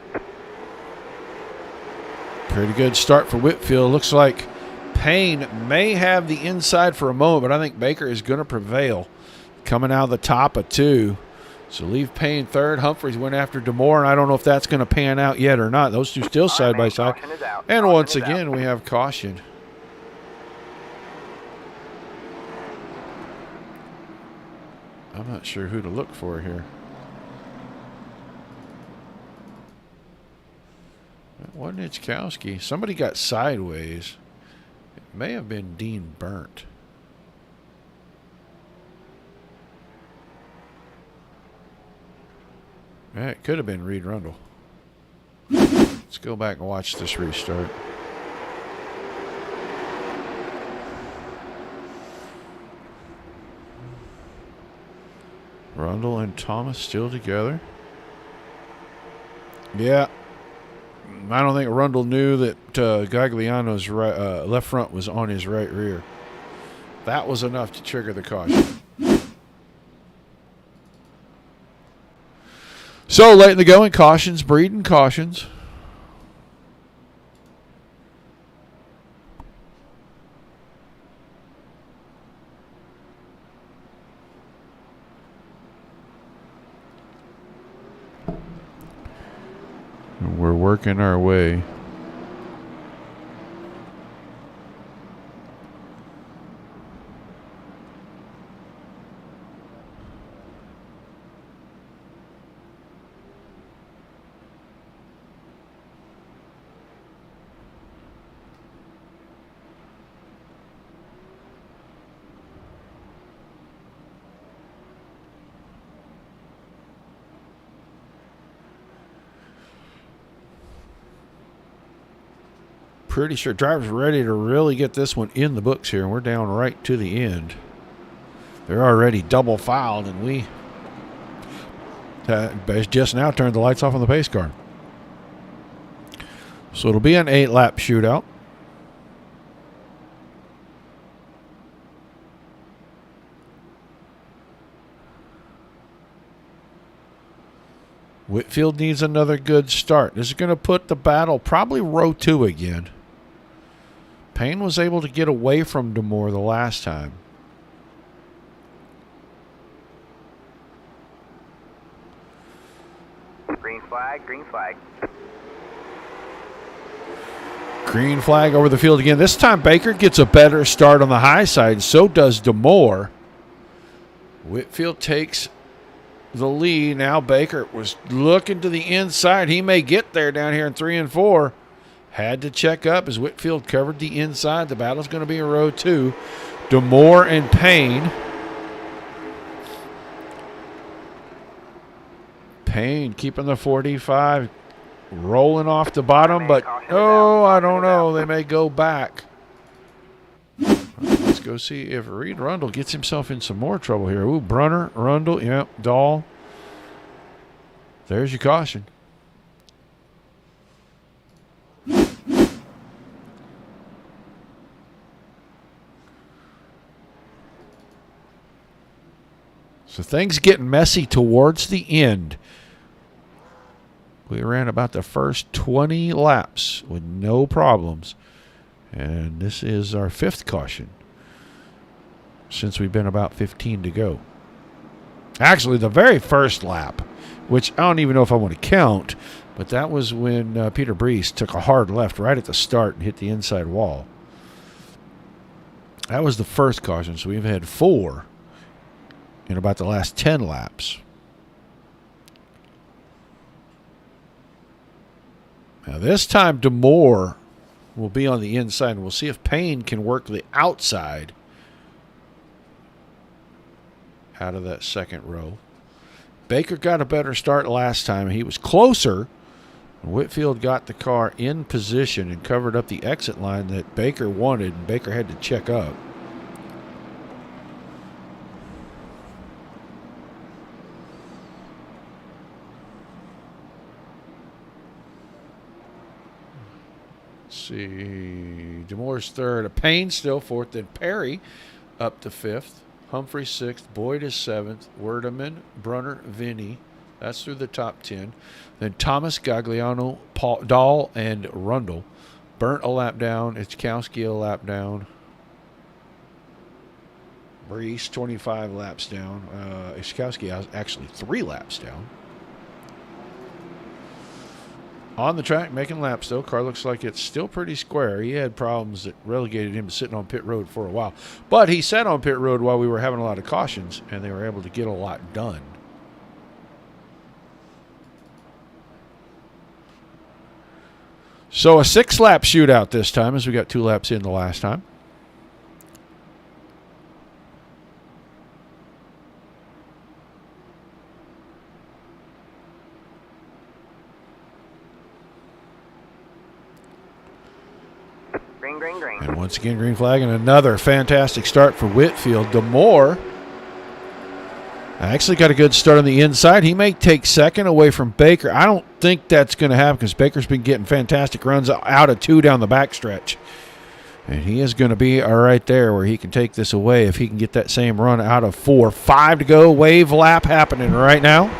Pretty good start for Whitfield. Looks like Payne may have the inside for a moment, but I think Baker is going to prevail. Coming out of the top of 2. So leave Payne 3rd. Humphreys went after DeMoore, and I don't know if that's going to pan out yet or not. Those two still side by side. And once again, we have caution. I'm not sure who to look for here. It wasn't Itzkowski. Somebody got sideways. It may have been Dean Burnt. Yeah, it could have been Reed Rundle. Let's go back and watch this restart. Rundle and Thomas still together. Yeah. I don't think Rundle knew that Gagliano's right, left front was on his right rear. That was enough to trigger the caution. So late in the going, cautions, breeding cautions. we're working our way. Pretty sure drivers are ready to really get this one in the books here, and we're down right to the end. They're already double filed, and we just now turned the lights off on the pace car. So it'll be an 8-lap shootout. Whitfield needs another good start. This is going to put the battle probably row 2 again. Payne was able to get away from Demore the last time. Green flag, green flag. Green flag over the field again. This time Baker gets a better start on the high side. So does Demore. Whitfield takes the lead. Now Baker was looking to the inside. He may get there down here in 3 and 4. Had to check up as Whitfield covered the inside. The battle's going to be in row 2. Demore and Payne. Payne keeping the 45. Rolling off the bottom, but oh, I don't know. They may go back. Let's go see if Reed Rundle gets himself in some more trouble here. Ooh, Brunner, Rundle, yep, Dahl. There's your caution. So things getting messy towards the end. We ran about the first 20 laps with no problems. And this is our 5th caution since we've been about 15 to go. Actually, the very first lap, which I don't even know if I want to count, but that was when Peter Brees took a hard left right at the start and hit the inside wall. That was the first caution, so we've had 4 in about the last 10 laps. Now this time Demore will be on the inside, and we'll see if Payne can work the outside out of that second row. Baker got a better start last time. He was closer. Whitfield got the car in position and covered up the exit line that Baker wanted, and Baker had to check up. See, Demore's 3rd, Payne still 4th, then Perry up to 5th, Humphrey 6th, Boyd is 7th, Werdeman, Brunner, Vinny. That's through the top 10. Then Thomas, Gagliano, Dahl, and Rundle. Burnt a lap down. Itzkowski a lap down. Brees 25 laps down. Itzkowski actually 3 laps down. On the track, making laps, though. Car looks like it's still pretty square. He had problems that relegated him to sitting on pit road for a while. But he sat on pit road while we were having a lot of cautions, and they were able to get a lot done. So a 6-lap shootout this time, as we got 2 laps in the last time. Green. And once again, green flag, and another fantastic start for Whitfield. Demore actually got a good start on the inside. He may take 2nd away from Baker. I don't think that's going to happen because Baker's been getting fantastic runs out of 2 down the backstretch. And he is going to be right there where he can take this away if he can get that same run out of 4. 5 to go. Wave lap happening right now.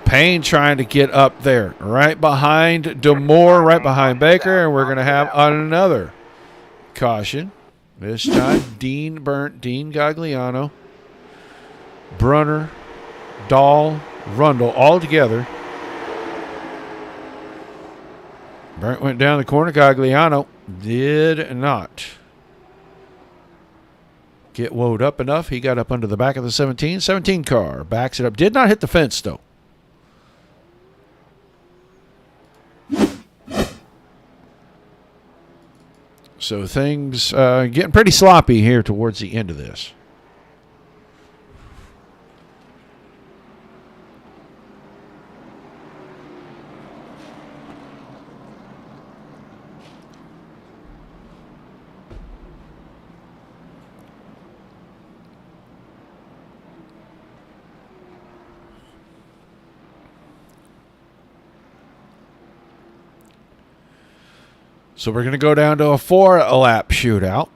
Payne trying to get up there, right behind Demore, right behind Baker, and we're going to have another caution. This time, Dean Gagliano, Brunner, Dahl, Rundle, all together. Burnt went down the corner. Gagliano did not get woed up enough. He got up under the back of the 17. 17 car backs it up. Did not hit the fence, though. So things getting pretty sloppy here towards the end of this. So we're going to go down to a 4-lap shootout.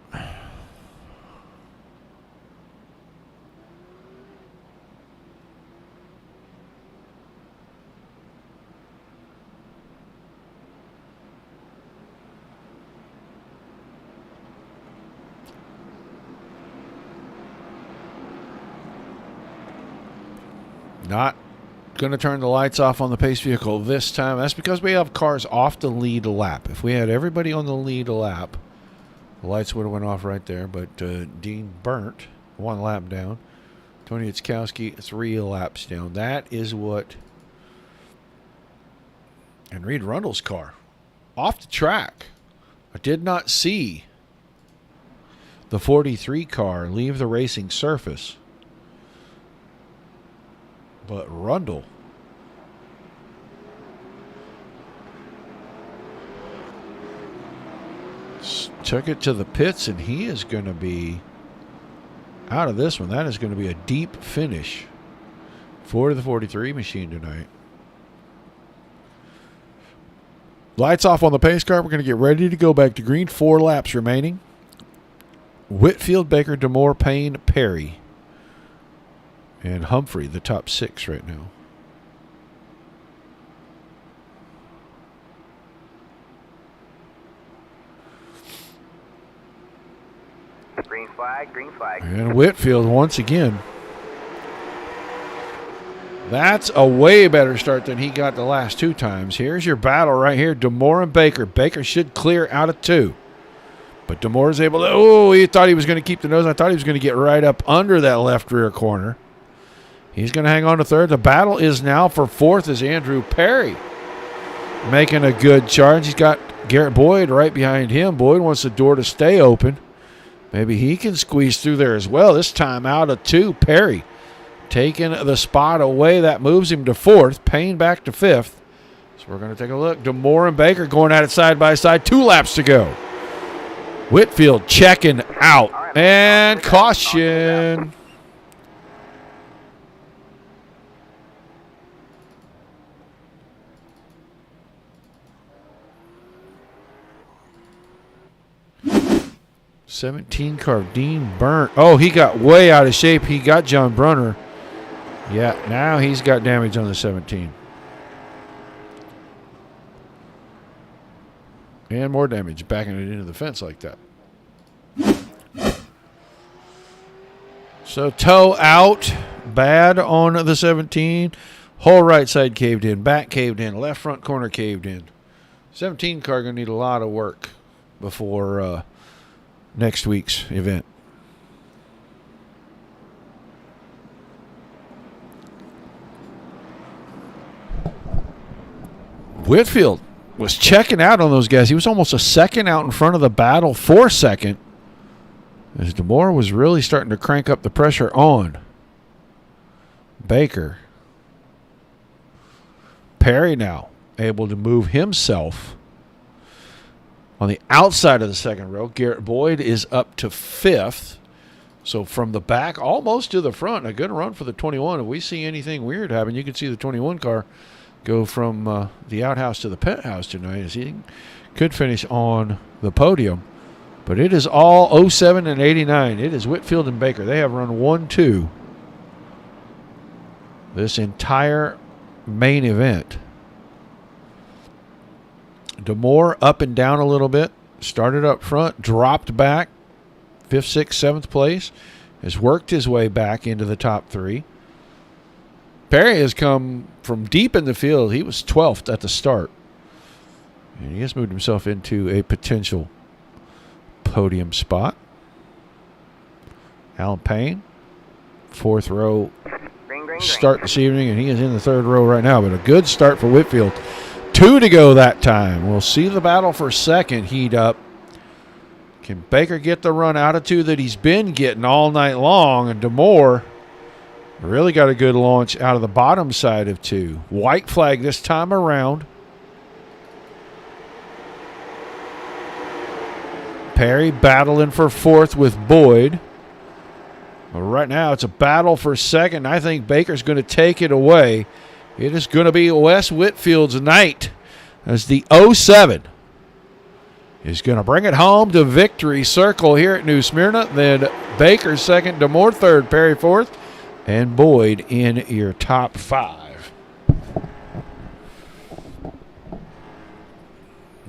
Not going to turn the lights off on the pace vehicle this time. That's because we have cars off the lead lap. If we had everybody on the lead lap, the lights would have went off right there. But Dean Burnt 1 lap down. Tony Itzkowski 3 laps down. That is what. And Reed Rundle's car off the track. I did not see the 43 car leave the racing surface. But Rundle took it to the pits, and he is going to be out of this one. That is going to be a deep finish for the 43 machine tonight. Lights off on the pace car. We're going to get ready to go back to green. 4 laps remaining. Whitfield, Baker, DeMore, Payne, Perry, and Humphrey, the top 6 right now. Green flag, green flag. And Whitfield once again. That's a way better start than he got the last 2 times. Here's your battle right here. DeMore and Baker. Baker should clear out of 2. But DeMore is able to, he thought he was going to keep the nose. I thought he was going to get right up under that left rear corner. He's going to hang on to 3rd. The battle is now for 4th as Andrew Perry making a good charge. He's got Garrett Boyd right behind him. Boyd wants the door to stay open. Maybe he can squeeze through there as well. This time out of 2. Perry taking the spot away. That moves him to 4th. Payne back to 5th. So we're going to take a look. DeMore and Baker going at it side by side. 2 laps to go. Whitfield checking out. And caution. '17 car, Dean Burnt. Oh, he got way out of shape. He got John Brunner. Yeah, now he's got damage on the 17. And more damage, backing it into the fence like that. So toe out, bad on the 17. Whole right side caved in, back caved in, left front corner caved in. 17 car going to need a lot of work before next week's event. Whitfield was checking out on those guys. He was almost a second out in front of the battle for second, as DeMore was really starting to crank up the pressure on Baker. Perry now able to move himself on the outside of the second row. Garrett Boyd is up to 5th. So from the back almost to the front, a good run for the 21. If we see anything weird happen, you can see the 21 car go from the outhouse to the penthouse tonight, as he could finish on the podium. But it is all 07 and 89. It is Whitfield and Baker. They have run 1-2 this entire main event. DeMore up and down a little bit. Started up front, dropped back. 5th, 6th, 7th place. Has worked his way back into the top 3. Perry has come from deep in the field. He was 12th at the start. And he has moved himself into a potential podium spot. Alan Payne, 4th row start this evening, and he is in the 3rd row right now. But a good start for Whitfield. 2 to go that time. We'll see the battle for 2nd heat up. Can Baker get the run out of 2 that he's been getting all night long? And DeMoore really got a good launch out of the bottom side of 2. White flag this time around. Perry battling for 4th with Boyd. But right now, it's a battle for 2nd. I think Baker's going to take it away. It is going to be Wes Whitfield's night as the 07 is going to bring it home to victory circle here at New Smyrna. Then Baker 2nd, DeMoore 3rd, Perry 4th, and Boyd in your top 5.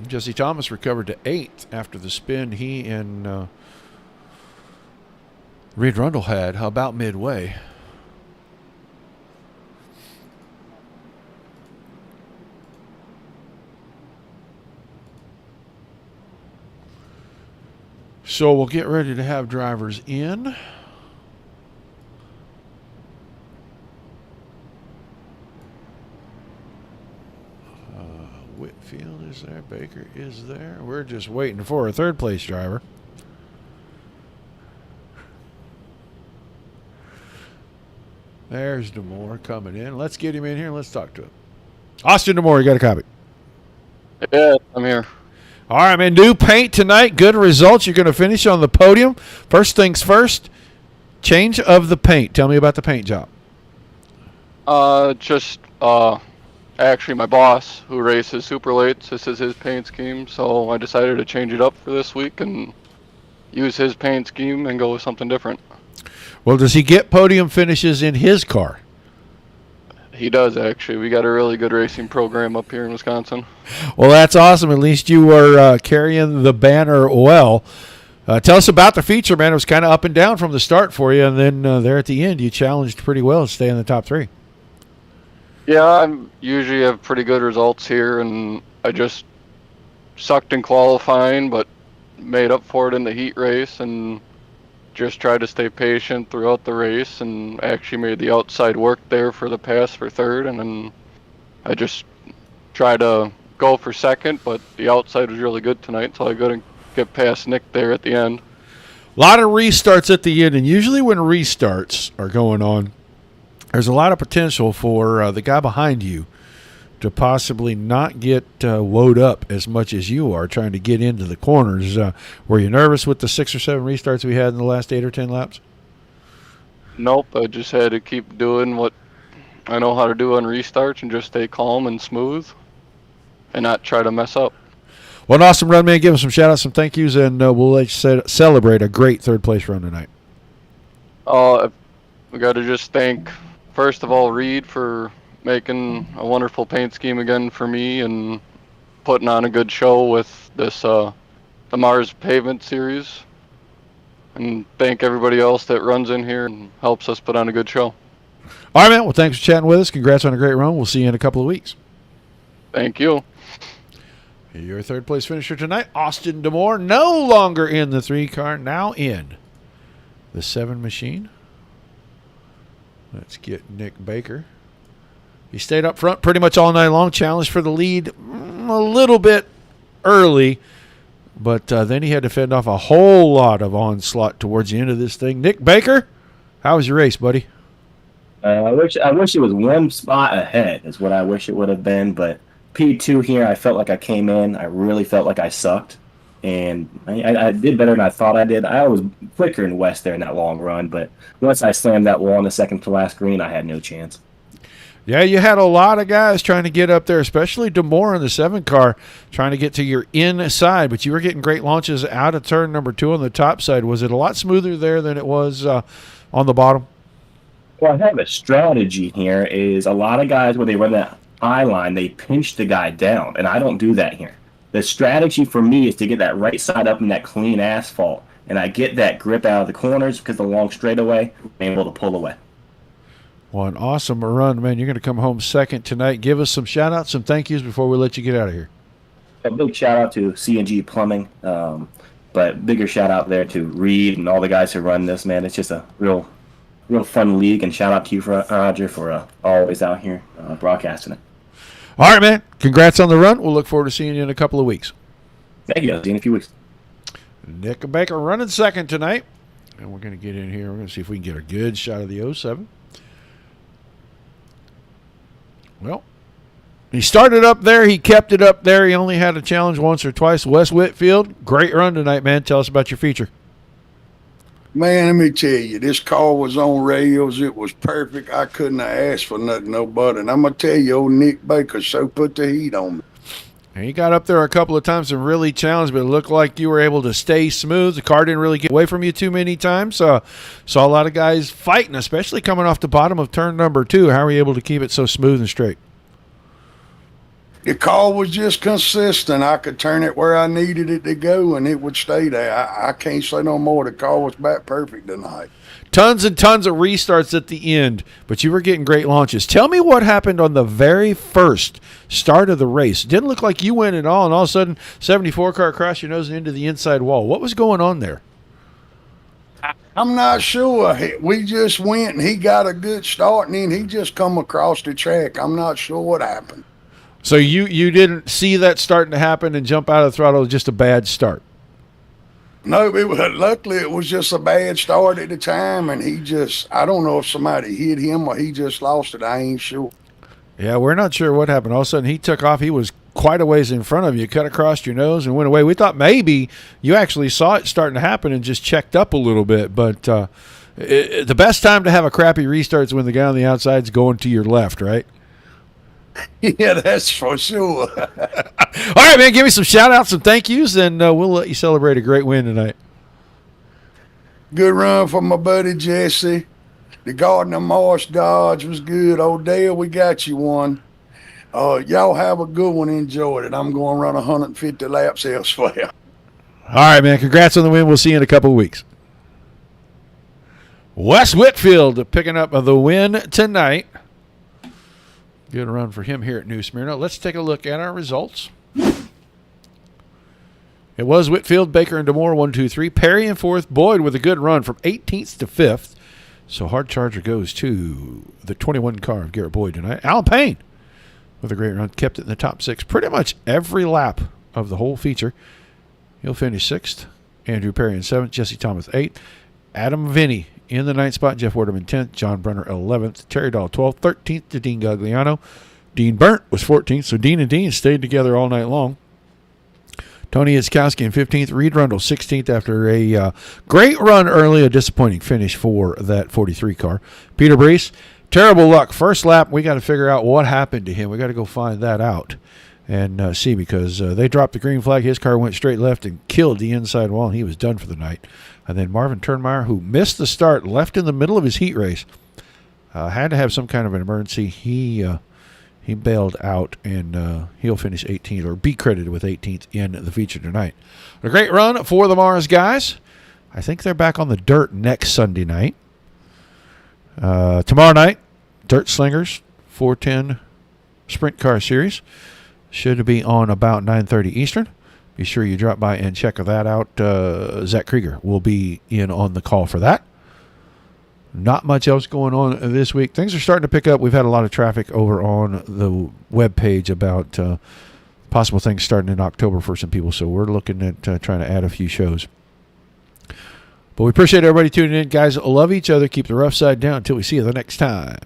Jesse Thomas recovered to 8th after the spin he and Reed Rundle had about midway. So we'll get ready to have drivers in. Whitfield is there. Baker is there. We're just waiting for a 3rd place driver. There's DeMoore coming in. Let's get him in here and let's talk to him. Austin DeMoore, you got a copy? Yeah, I'm here. All right, man. New paint tonight. Good results. You're going to finish on the podium. First things first, change of the paint. Tell me about the paint job. Actually my boss who races super late, this is his paint scheme, so I decided to change it up for this week and use his paint scheme and go with something different. Well, does he get podium finishes in his car? He does, actually. We got a really good racing program up here in Wisconsin. Well, that's awesome. At least you were carrying the banner well. Tell us about the feature, man. It was kind of up and down from the start for you, and then there at the end, you challenged pretty well to stay in the top 3. Yeah, I usually have pretty good results here, and I just sucked in qualifying, but made up for it in the heat race, and just tried to stay patient throughout the race, and actually made the outside work there for the pass for 3rd, and then I just tried to go for 2nd, but the outside was really good tonight, so I couldn't get past Nick there at the end. A lot of restarts at the end, and usually when restarts are going on, there's a lot of potential for the guy behind you to possibly not get woed up as much as you are trying to get into the corners. Were you nervous with the 6 or 7 restarts we had in the last 8 or 10 laps? Nope, I just had to keep doing what I know how to do on restarts and just stay calm and smooth and not try to mess up. Well, an awesome run, man. Give us some shout-outs, some thank yous, and we'll let you celebrate a great 3rd place run tonight. We got to just thank, first of all, Reed for making a wonderful paint scheme again for me and putting on a good show with this the Mars Pavement series. And thank everybody else that runs in here and helps us put on a good show. All right, man. Well, thanks for chatting with us. Congrats on a great run. We'll see you in a couple of weeks. Thank you. Your 3rd place finisher tonight, Austin DeMoore, no longer in the 3 car, now in the 7 machine. Let's get Nick Baker. He stayed up front pretty much all night long, challenged for the lead a little bit early, but then he had to fend off a whole lot of onslaught towards the end of this thing. Nick Baker, how was your race, buddy? I wish it was 1 spot ahead is what I wish it would have been, but P2 here, I felt like I came in. I really felt like I sucked, and I did better than I thought I did. I was quicker than West there in that long run, but once I slammed that wall in the second to last green, I had no chance. Yeah, you had a lot of guys trying to get up there, especially DeMoore in the 7 car, trying to get to your inside, but you were getting great launches out of turn number 2 on the top side. Was it a lot smoother there than it was on the bottom? Well, I have a strategy here. Is a lot of guys, when they run that high line, they pinch the guy down, and I don't do that here. The strategy for me is to get that right side up in that clean asphalt, and I get that grip out of the corners because the long straightaway, I'm able to pull away. Well, an awesome run, man. You're going to come home 2nd tonight. Give us some shout-outs, some thank yous before we let you get out of here. A big shout out to C&G Plumbing, but bigger shout out there to Reed and all the guys who run this. Man, it's just a real fun league. And shout out to you, Roger, for always out here broadcasting it. All right, man. Congrats on the run. We'll look forward to seeing you in a couple of weeks. Thank you. I'll see you in a few weeks. Nick Baker running second tonight. And we're going to get in here. We're going to see if we can get a good shot of the 07. Well, he started up there. He kept it up there. He only had a challenge once or twice. Wes Whitfield, great run tonight, man. Tell us about your feature. Man, let me tell you, this car was on rails. It was perfect. I couldn't have asked for nothing no better. And I'm going to tell you, old Nick Baker so put the heat on me. And he got up there a couple of times and really challenged, but it looked like you were able to stay smooth. The car didn't really get away from you too many times. Saw a lot of guys fighting, especially coming off the bottom of turn number 2. How were you able to keep it so smooth and straight? The car was just consistent. I could turn it where I needed it to go, and it would stay there. I can't say no more. The car was back perfect tonight. Tons and tons of restarts at the end, but you were getting great launches. Tell me what happened on the very first start of the race. It didn't look like you went at all, and all of a sudden, 74 car crossed your nose and into the inside wall. What was going on there? I'm not sure. We just went, and he got a good start, and then he just come across the track. I'm not sure what happened. So you didn't see that starting to happen and jump out of the throttle, just a bad start? No, luckily it was just a bad start at the time, and I don't know if somebody hit him or he just lost it. I ain't sure. Yeah, we're not sure what happened. All of a sudden he took off. He was quite a ways in front of you, cut across your nose and went away. We thought maybe you actually saw it starting to happen and just checked up a little bit, but the best time to have a crappy restart is when the guy on the outside is going to your left, right? Yeah, that's for sure. All right, man, give me some shout-outs and thank yous, and we'll let you celebrate a great win tonight. Good run for my buddy Jesse. The Garden of Marsh Dodge was good. Odell, we got you one. Y'all have a good one. Enjoyed it. I'm going to run 150 laps elsewhere. All right, man, congrats on the win. We'll see you in a couple of weeks. Wes Whitfield picking up the win tonight. Good run for him here at New Smyrna. Let's take a look at our results. It was Whitfield, Baker, and DeMore, 1, 2, 3. Perry in 4th. Boyd with a good run from 18th to 5th. So hard charger goes to the 21 car of Garrett Boyd tonight. Alan Payne with a great run. Kept it in the top 6 pretty much every lap of the whole feature. He'll finish 6th. Andrew Perry in 7th. Jesse Thomas 8th. Adam Vinny in the 9th spot. Jeff Waterman 10th. John Brunner 11th. Terry Dahl 12th. 13th to Dean Gagliano. Dean Burnt was 14th. So Dean and Dean stayed together all night long. Tony Iskowski in 15th. Reed Rundle 16th after a great run early. A disappointing finish for that 43 car. Peter Brees, terrible luck. First lap, we got to figure out what happened to him. We got to go find that out and see, because they dropped the green flag. His car went straight left and killed the inside wall, and he was done for the night. And then Marvin Turnmeyer, who missed the start, left in the middle of his heat race, had to have some kind of an emergency. He bailed out, and he'll finish 18th, or be credited with 18th in the feature tonight. A great run for the Mars guys. I think they're back on the dirt next Sunday night. Tomorrow night, Dirt Slingers 410 Sprint Car Series. Should be on about 9:30 Eastern. Be sure you drop by and check that out. Zach Krieger will be in on the call for that. Not much else going on this week. Things are starting to pick up. We've had a lot of traffic over on the webpage about possible things starting in October for some people, so we're looking at trying to add a few shows. But we appreciate everybody tuning in. Guys, love each other. Keep the rough side down until we see you the next time.